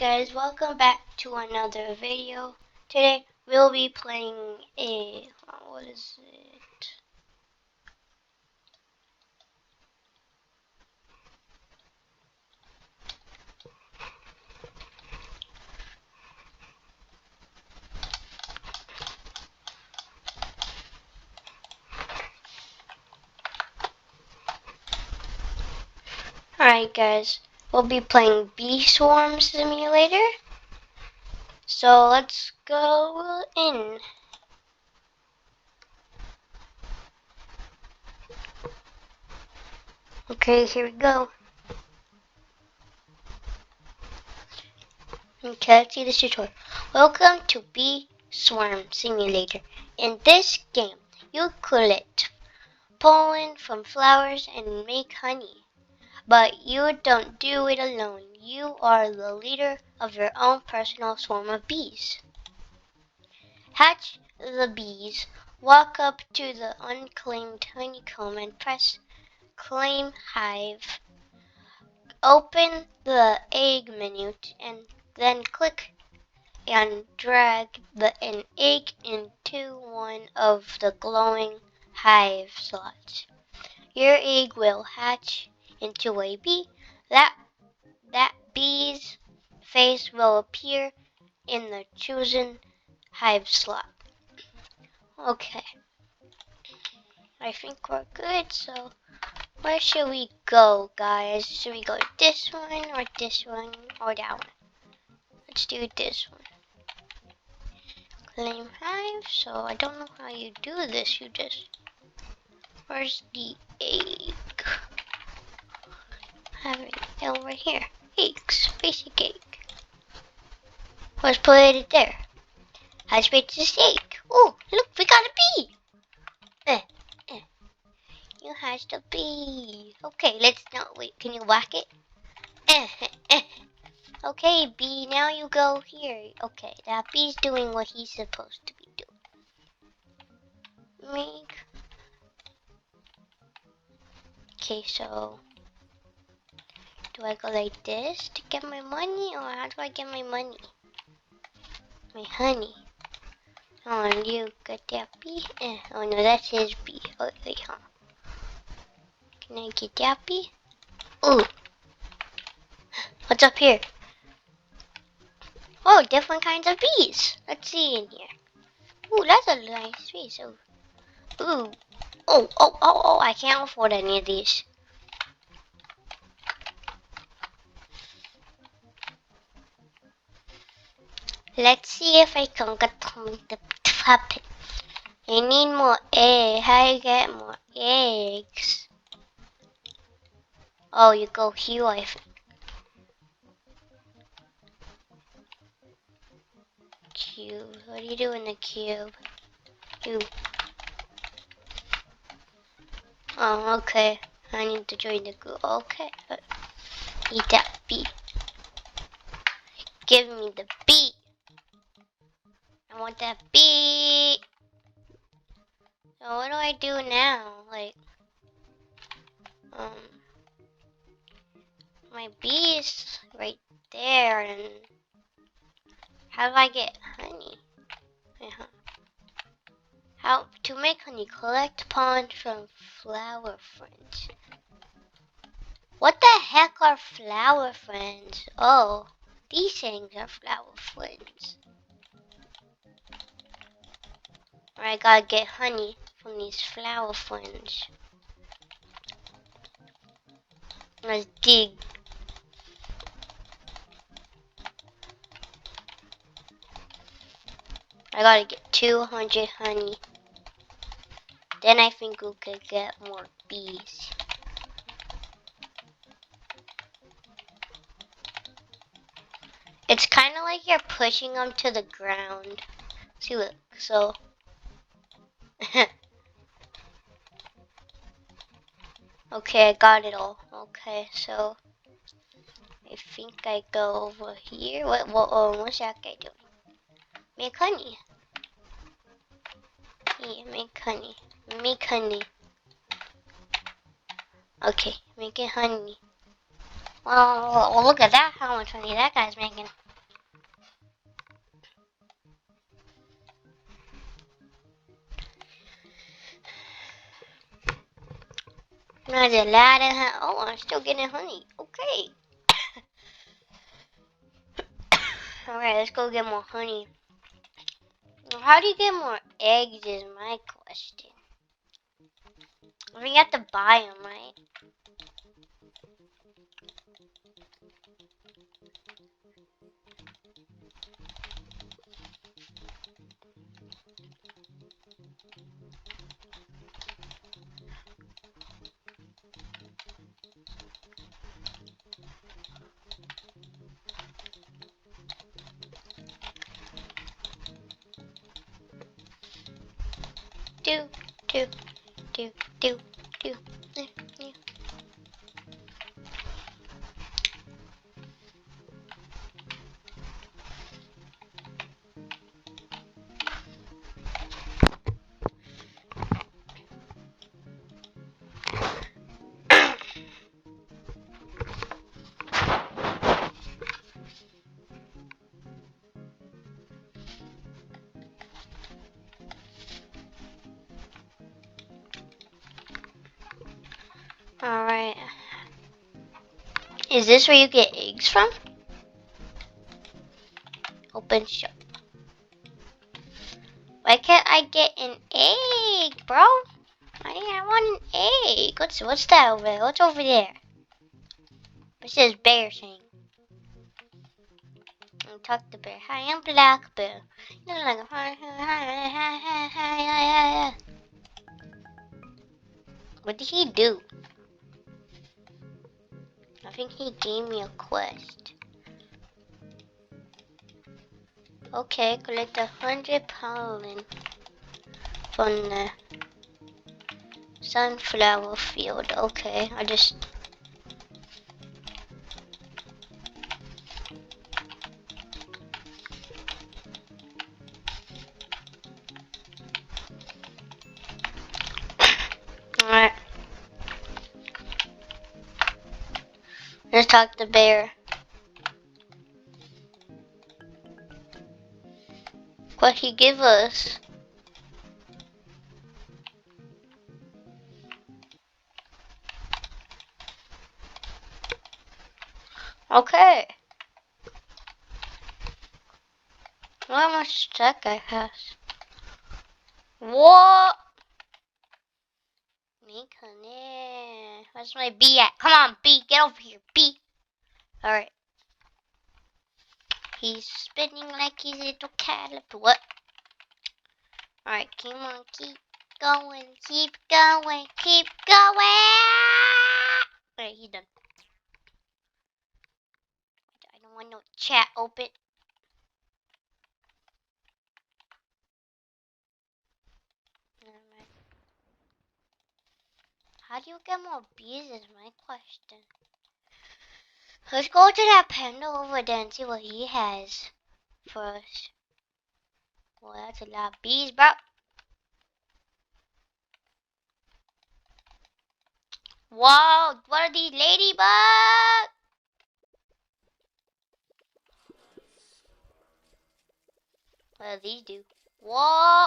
guys, welcome back to another video. Today we'll be playing a, what is it? Alright guys, we'll be playing Bee Swarm Simulator. So let's go in. Okay, here we go. Okay, let's see this tutorial. Welcome to Bee Swarm Simulator. In this game, you collect pollen from flowers and make honey. But you don't do it alone. You are the leader of your own personal swarm of bees. Hatch the bees, walk up to the unclaimed honeycomb and press Claim Hive. Open the egg menu and then click and drag an egg into one of the glowing hive slots. Your egg will hatch into a bee. That bee's face will appear in the chosen hive slot. Okay, I think we're good. So where should we go, guys? Should we go this one or that one? Let's do this one. Claim hive. So I don't know how you do this. Where's the egg? Have it over here. Eggs, basic egg. Let's put it there. Let's make this egg. Oh, look, we got a bee. You hatched a bee. Okay, wait, can you whack it? Okay, bee, now you go here. Okay, that bee's doing what he's supposed to be doing. Okay, so do I go like this to get my money, or how do I get my money? My honey. Oh, and you got that bee? Oh no, that's his bee. Oh, wait, huh? Can I get that bee? Ooh. What's up here? Oh, different kinds of bees. Let's see in here. Ooh, that's a nice bee. So, ooh. Oh, I can't afford any of these. Let's see if I can get the puppet. I need more eggs. How do you get more eggs? Oh, you go here, I think. Cube. What do you do in the cube? Cube. Oh, okay. I need to join the group. Okay. Eat that bee. Give me the bee. I want that bee. So what do I do now? Like, my bee is right there, and how do I get honey? How to make honey? Collect pollen from flower friends. What the heck are flower friends? Oh, these things are flower friends. I gotta get honey from these flower friends. Let's dig. I gotta get 200 honey. Then I think we could get more bees. It's kind of like you're pushing them to the ground. See, look, so. Okay, I got it all. Okay, so I think I go over here. What's that guy doing? Make honey. Yeah, make honey. Make honey. Okay, making honey. Well, look at that, how much honey that guy's making. There's a lot of honey. Oh, I'm still getting honey. Okay. Alright, let's go get more honey. How do you get more eggs is my question. We have to buy them, right? Do, do, do, do, do. Alright. Is this where you get eggs from? Open shop. Why can't I get an egg, bro? I want an egg. What's that over there? What's over there? It says bear thing. Talk to bear. Hi, I'm Black Bear. You look like a hi. What did he do? I think he gave me a quest. Okay, collect 100 pollen from the sunflower field. Okay, I just... Alright. Let's talk to bear. What he give us? Okay. Look how much that guy has. What? Where's my bee at? Come on, bee, get over here, bee. Alright. He's spinning like he's a little caliper. What? Alright, come on, keep going, keep going, keep going. Alright, he's done. I don't want no chat open. How do you get more bees is my question. Let's go to that panda over there and see what he has for us. Well, that's a lot of bees, bro. Whoa, what are these ladybugs? What do these do? Whoa!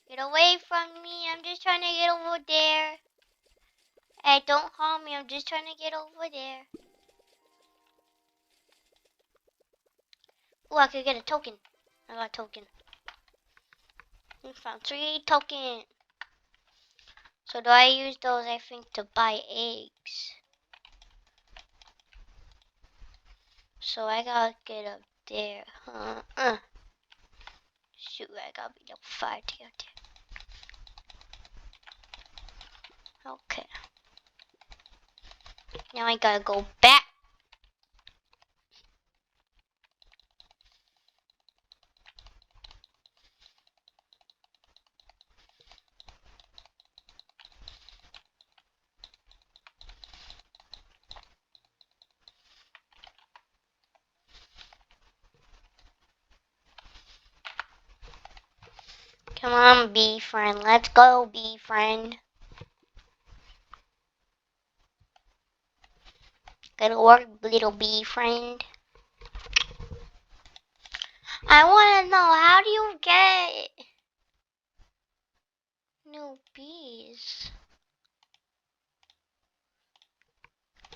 Get away from me. I'm just trying to get over there. Hey, don't harm me. I'm just trying to get over there. Oh, I could get a token. I got a token. We found 3 tokens. So do I use those, I think, to buy eggs? So I gotta get up there. Shoot, I gotta be level 5 to get there. Okay. Now I gotta go back. Come on, bee friend. Let's go, bee friend. Gotta work, little bee friend. I wanna know, how do you get new bees?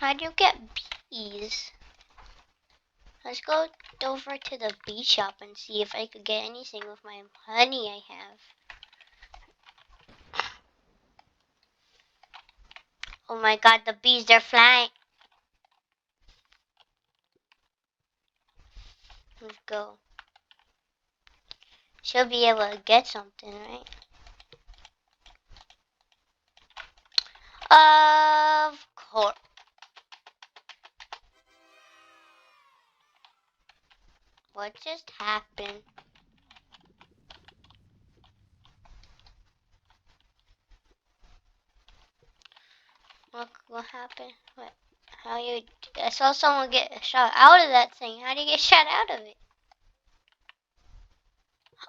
How do you get bees? Let's go over to the bee shop and see if I could get anything with my honey I have. Oh my god, the bees, they're flying. Let's go. She'll be able to get something, right? Of course. What just happened? What happened? What? How you? I saw someone get shot out of that thing. How do you get shot out of it?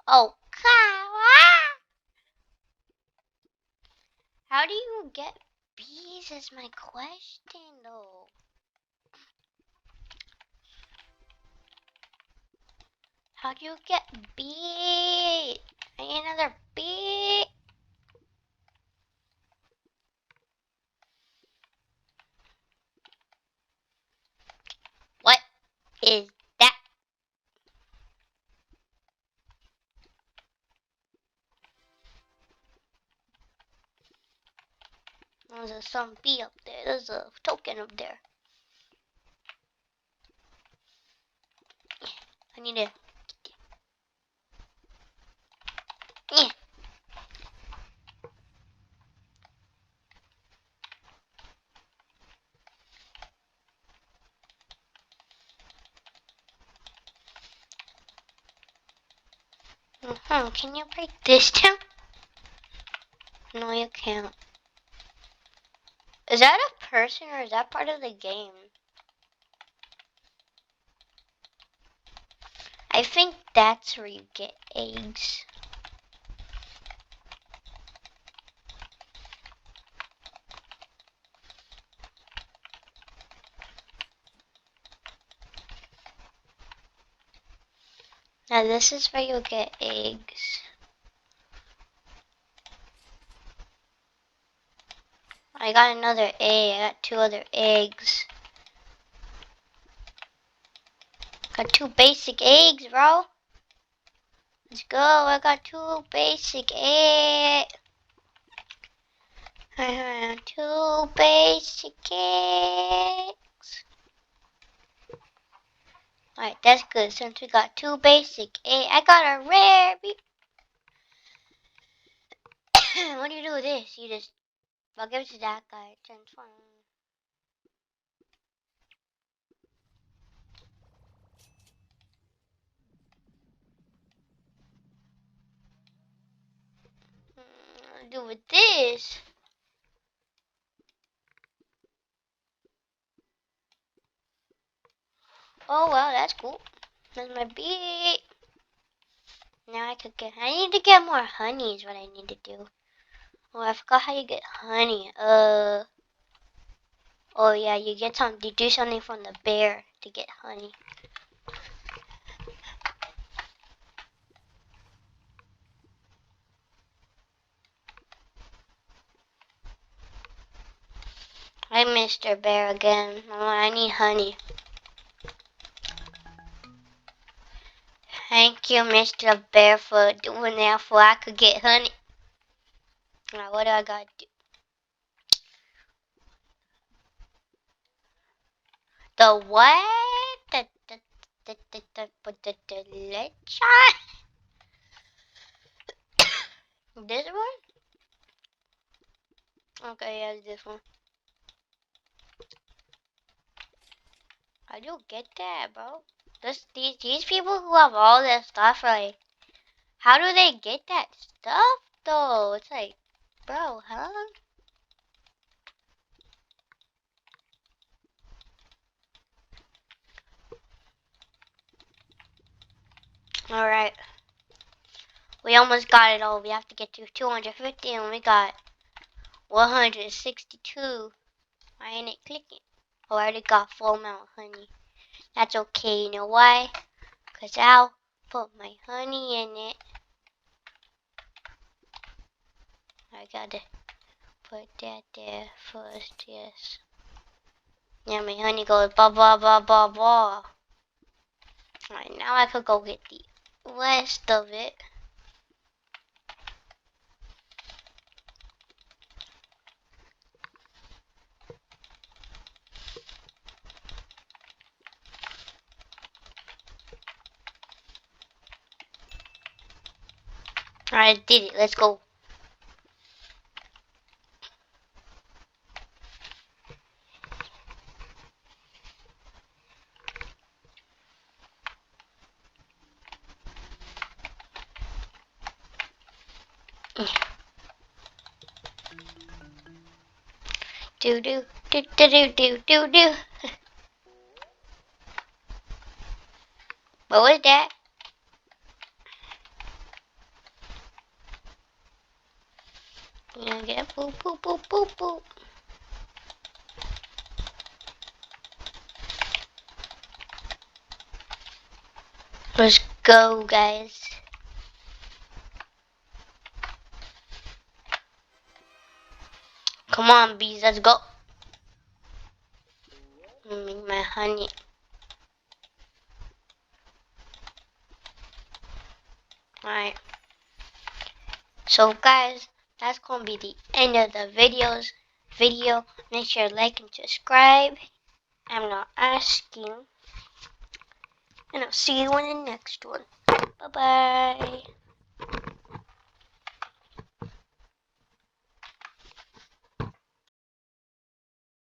Oh, ah! How do you get bees? Is my question though. How do you get bee? I need another bee. What is that? There's some bee up there. There's a token up there. I need to. Yeah. Can you break this down? No, you can't. Is that a person or is that part of the game? I think that's where you get eggs. Now this is where you get eggs. I got another egg. I got 2 other eggs. Got 2 basic eggs, bro. Let's go. I got 2 basic eggs. I have 2 basic eggs. Alright, that's good. Since we got 2 basic eggs, I got a rare. What do you do with this? You just, I'll give it to that guy. Transform. I'll do with this. Oh well, that's cool. That's my bee. Now I could get. I need to get more honey. Is what I need to do. Oh, I forgot how you get honey. Oh yeah, you get some. You do something from the bear to get honey. Hi, Mr. Bear again. Oh, I need honey. Thank you, Mr. Bear, for doing that so I could get honey. Now, what do I gotta do? The what? The leche? This one? Okay, yeah, this one. How do you get that, bro? These people who have all this stuff, like, how do they get that stuff, though? It's like, bro, huh? Alright. We almost got it all. We have to get to 250, and we got 162. Why ain't it clicking? Oh, I already got full amount of honey. That's okay, you know why? Because I'll put my honey in it. I gotta put that there first, yes. Yeah, my honey goes blah blah blah blah blah. Alright, now I could go get the rest of it. Alright, I did it. Let's go. Do do do do do do do do. What was that? Yeah, get boop boop boop boop boop. Let's go, guys. Come on, bees, let's go. Make my honey. Alright. So, guys, that's gonna be the end of the video. Make sure to like and subscribe. I'm not asking. And I'll see you in the next one. Bye-bye.